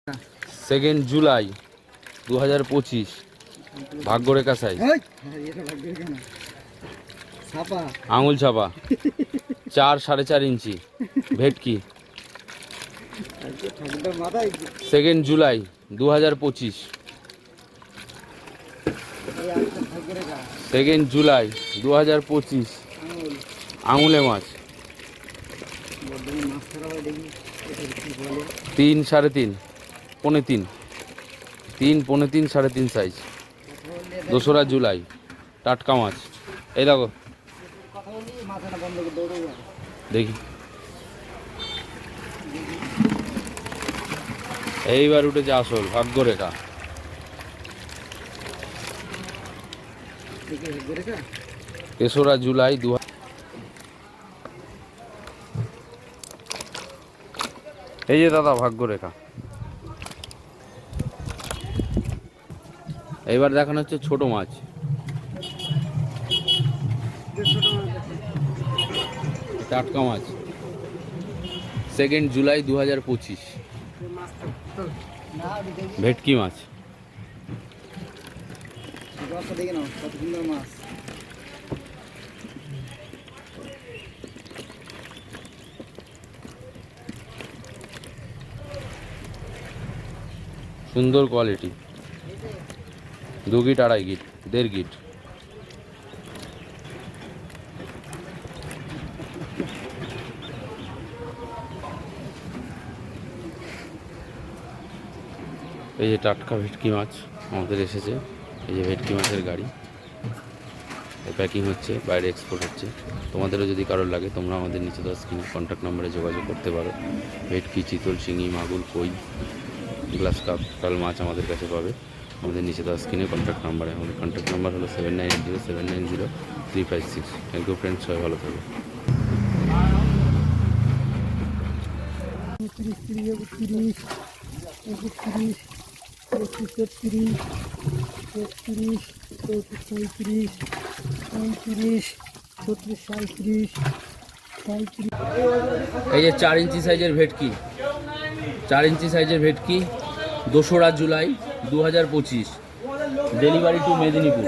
2 July 2025 ভাগ্যরেখা size আঙুল ছাপা 4-4.5 ইঞ্চি ভেটকি 2 জুলাই 2025 2 জুলাই 2025 আঙুলে মাছ 3, 3.5, 3, 3, 3.5 সাইজ 2 জুলাই টাটকা মাছ। এই দেখো দেখি এইবার উঠেছে আসল ভাগ্যরেখা। তেসরা জুলাই এই যে দাদা ভাগ্যরেখা। এইবার দেখানো হচ্ছে ছোট মাছ। টাটকা মাছ 2 জুলাই 2025 ভেটকি মাছ। সুন্দর কোয়ালিটি 2 গিট 2.5 গিট 1.5 গিট। এই যে টাটকা ভেটকি মাছ আমাদের এসেছে। এই যে ভেটকি মাছের গাড়ি প্যাকিং হচ্ছে, বাইরে এক্সপোর্ট হচ্ছে। তোমাদেরও যদি কারোর লাগে তোমরা আমাদের নিচে দেওয়া স্ক্রিনে কন্ট্যাক্ট নাম্বারে যোগাযোগ করতে পারো। ভেটকি, চিতল, শিঙি, মাগুর, কই, গ্লাস কাপ, কাল মাছ আমাদের কাছে পাবে। আমাদের নিচে দেওয়া স্ক্রিনে কন্ট্যাক্ট নাম্বারে। আমাদের কন্ট্যাক্ট নাম্বার হলো 7980790356। থ্যাংক ইউ ফ্রেন্ডস, সবাই ভালো থাকবে। 33, এই যে 4 ইঞ্চি সাইজের ভেটকি, 4 ইঞ্চি সাইজের ভেটকি 2 জুলাই 2025 ডেলিভারি টু মেদিনীপুর।